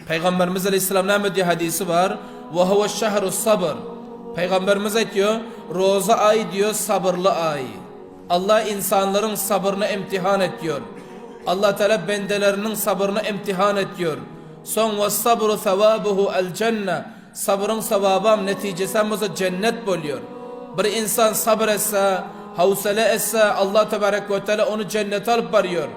Peygamberimiz Aleyhisselam ne diyor, hadisi var. Ve huve şehrus sabır. Peygamberimiz diyor, roza ay diyor, sabırlı ay. Allah insanların sabrını imtihan ediyor. Allah Teala bendelerinin sabrını imtihan ediyor. Son ve sabru sevabuhu el cennet. Sabrın sevabı neticesi cennet buluyor. Bir insan sabır etse, havsale etse, Allah Tebarek ve Teala onu cennete alıp varıyor.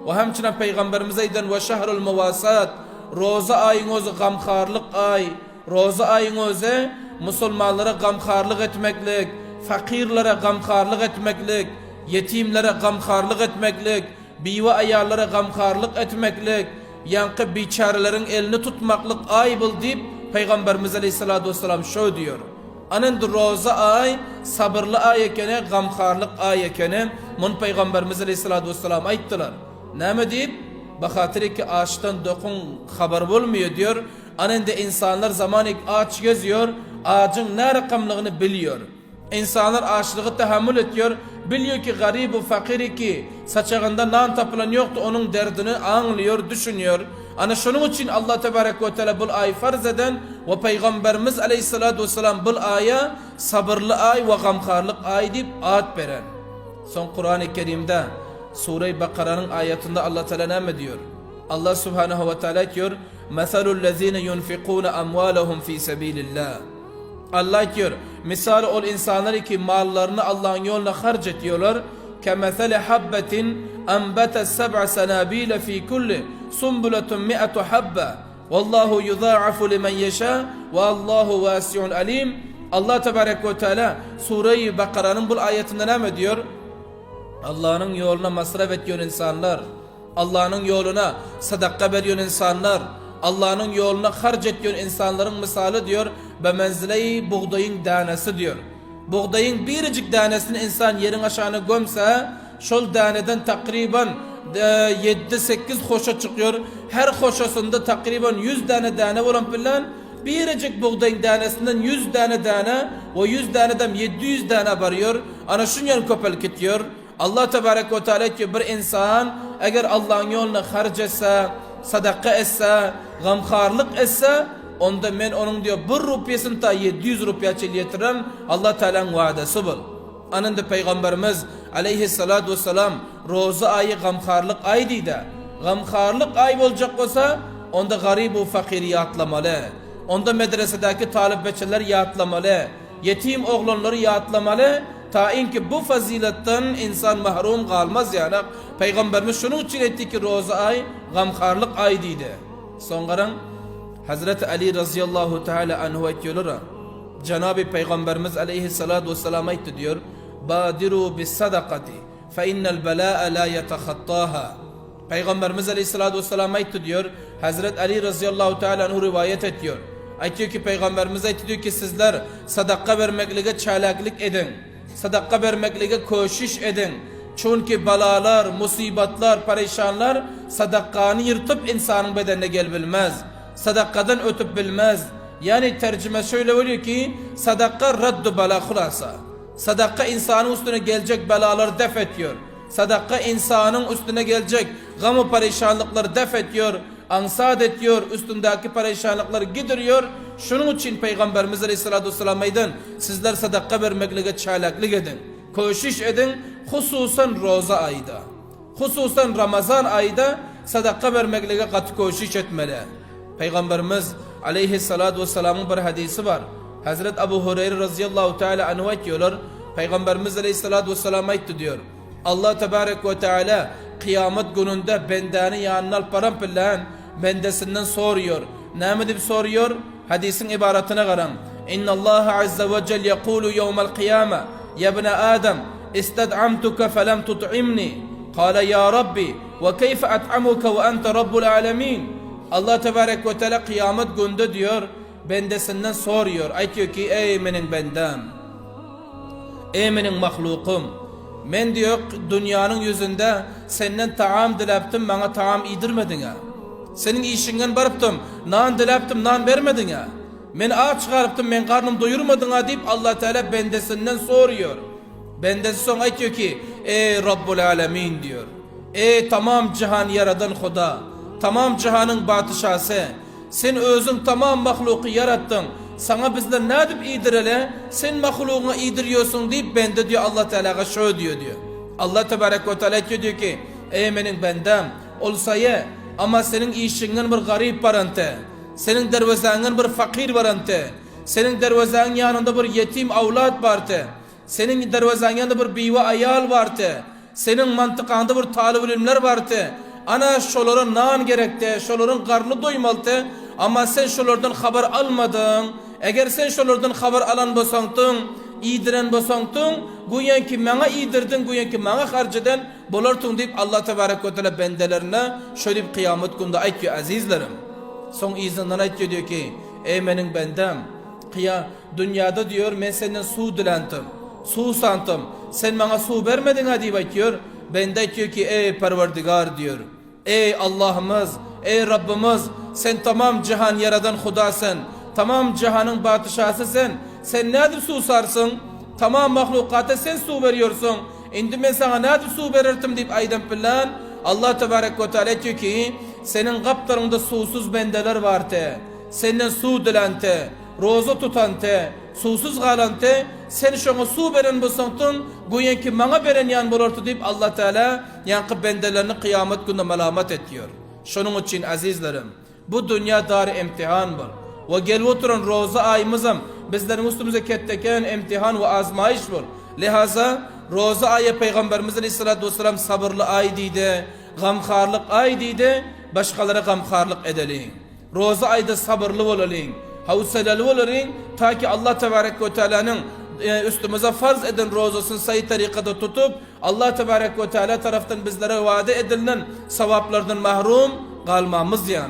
Ve hemçinin Peygamberimize eden ve şehrul muvasat. Roza ayın özü gamkarlık ay. Roza ayın özü Müslümanlara gamkarlık etmeklik, fakirlere gamkarlık etmeklik, yetimlere gamkarlık etmeklik, bive ayarlara gamkarlık etmeklik, yankı biçarelerin elini tutmaklık ay bul deyip Peygamberimiz Aleyhisselatü Vesselam şöyle diyor. Anındır roza ay, sabırlı ay ekene, gamkarlık ay ekene, mun Peygamberimiz Aleyhisselatü Vesselam ayttılar. Ne mi deyip? Bakatır ki ağaçtan dokun haber bulmuyor diyor. Anında insanlar zamanik ağaç geziyor, ağacın ne rakamlığını biliyor. İnsanlar ağaçlığı tahammül ediyor, biliyor ki garibu fakiri ki saçağında nan tapılan yoktu, onun derdini anlıyor, düşünüyor. Ana şunun için Allah Tebarek ve Teala bu ayı farz eden ve Peygamberimiz Aleyhisselatü Vesselam bu aya sabırlı ay ve gamkarlık ay deyip ad veren. Son Kur'an-ı Kerim'de Sure-i Bakara'nın ayetinde Allah Teala ne diyor? Allah Subhanahu ve Teala diyor: "Mesalu'llezine yunfikun amwalahum fi sabilillah." Allah diyor, misal ol insanlar ki mallarını Allah'ın yoluna harcetiyorlar. Kemesele habbetin enbete seb'a senabile fi kulli sumbuletun mi'atu habbe. Vallahu yudha'afu limen yeşâ ve Allahu vasi'un alim. Allah Tebarek ve Teala Sure-i Bakara'nın bu ayetinde ne diyor? Allah'ın yoluna masraf ediyor insanlar, Allah'ın yoluna sadaka veriyor insanlar, Allah'ın yoluna harcetiyor insanların misali diyor, ve menzile-i buğdayın tanesi diyor. Buğdayın biricik tanesini insan yerin aşağına gömse, şol taneden takriben 7-8 hoşa çıkıyor. Her hoşasında takriben 100 tane olan bilen, biricik buğdayın tanesinden 100 tane o 100 taneden 700 tane varıyor. Ana şunyan köpelik ediyor. Allah Tebarek ve Teala ki bir insan eğer Allah'ın yoluna harcetse, sadaka etse, gamkarlık etse, onda men onun diyor 1 rupiyasını ta 700 rupiya çeliyetiren Allah Teala'nın vaadesi bul. Anında Peygamberimiz Aleyhisselatü Vesselam roza ayı gamkarlık ay deydi. Gamkarlık ay olacak olsa onda garibu fakiri yatlamalı. Onda medresedeki talip-beçeler yatlamalı. Yetim oğlanları yatlamalı. Ta ki bu faziletten insan mahrum kalmaz yani. Peygamberimiz şunun için etti ki roza ay gamkarlık ay deydi. Sonra Hazreti Ali radıyallahu teala anhu ediyorlar. Cenab-ı Peygamberimiz aleyhissalatu vesselam etti diyor. Badiru bis sadakati fe innel belâ'e la yetehattaha. Peygamberimiz aleyhissalatu vesselam etti diyor. Hazreti Ali radıyallahu teala anhu rivayet ediyor. Aytiyor ki Peygamberimiz etti diyor ki sizler sadaka vermekle çalaklık edin. Sadaka vermekle koşuş edin. Çünkü belalar, musibetler, perişanlar sadakanı yırtıp insanın bedenine gelebilmez. Sadakadan ötüp bilmez. Yani tercüme şöyle oluyor ki sadaka raddu bela hulasa. Sadaka insanın üstüne gelecek belaları def ediyor. Sadaka insanın üstüne gelecek gam-ı perişanlıkları def ediyor. Ansad ediyor, üstündeki perişanlıkları gideriyor. Şunun için Peygamberimiz Aleyhisselatü Vesselam edin. Sizler sadaka vermekle çalaklık edin. Koşuş edin. Hususan roza ayda. Hususan Ramazan ayda sadaka vermekle katı koşuş etmeli. Peygamberimiz Aleyhisselatü Vesselam'ın bir hadisi var. Hazreti Ebu Hureyre radıyallahu teala anhu diyorlar. Peygamberimiz Aleyhisselatü Vesselam etti diyor. Allah Tebarek ve Teala kıyamet gününde bendeni yanına parampillen bendesinden soruyor. Ne mi deyip soruyor? Hadisin ibaretine karan. İnna Allah azze ve celle yekulu yevmel kıyame ya ibne Adem isted'amtuka felem tut'imni. Kale ya Rabbi ve keyfe at'amuka ve ente rabbul alemin. Allah Tebarek ve Teala kıyamet günde diyor bendesinden soruyor. Aytiyor ki ey benim bendem, ey benim mahlukum, men diyor dünyanın yüzünde senden taam dileptim, bana taam yedirmedin ha. Senin işinden barıptım, nan dileptim, nan vermedin ha. Men aç çıkarıptım, men karnım doyurmadın ha deyip Allah Teala bendesinden soruyor. Bendesi son aytiyor ki ey Rabbul Alemin diyor. Ey tamam cihan yaradan Huda, tamam cihanın batışası, Sen özün tamam mahluku yarattın. Sana bizler ne edip iyidirele? Sen mahlukuna iyidiriyorsun deyip bende diyor Allah Teala'ya şöyle diyor. Allah Tebarek ve Teala diyor ki ey benim bendem olsa ye ama senin işinin bir garip varante. Senin dervezanın bir fakir varante. Senin dervezanın yanında bir yetim avlat vardı. Senin dervezanın yanında bir biva ayal vardı. Senin mantıkanda bir talib ilimler vardı. Ana şoların nan gerekti, şoların karnı doymalı. Ama sen şolardan haber almadın. Eğer sen şolardan haber alan bolsaňdyň, iýdiren bolsaňdyň, goýan ki maňa iýdirdin, goýan ki maňa harjadan bolardyň diýip Allah Tebarek ve Teala bendelerine şöyle bir kıyamet günde aýtýar azizlerim. Soň izinden aýtýar diyor ki ey meniň bendem, dünyada diyor men senden su dilendim, su sandım, sen maňa su bermedin diýip aýtýar. Bende aýtýar ki ey Perverdigar diyor. Ey Allah'ımız, ey Rabbimiz, sen tamam cihan yaradan Hudasın. Tamam cihanın batışasısın. Sen nedir su sarsın? Tamam mahlukata sen su veriyorsun. Indi ben sana nedir su verirtim deyip aydan bilen Allah Tebarek ve Teala diyor ki senin kaplarında susuz bendeler vardı. Senin su dilente, roza tutante, susuz galante, sen şuna su veren bolsaňdyň, goýan ki maňa beren yan bolardy deyip Allah Teala yankı bendelerini kıyamet günde melamat ediyor. Şunun için azizlerim, bu dünya darı imtihan var. Ve gelip oturan roza ayımızım bizlerin üstümüze ketteken imtihan ve azmayış var. Lihaza roza ayı Peygamberimiz Aleyhisselatü Vesselam sabırlı ay deydi, gamkarlık ay deydi, başkalara gamkarlık edelim. Roza ayda sabırlı olalım, havsalalı olalım ta ki Allah Tebarek ve Teala'nın üstümüze farz eden rozasını sayı tarikada tutup Allah Tebarek ve Teala taraftan bizlere vaade edilen sevaplardan mahrum kalmamız yani.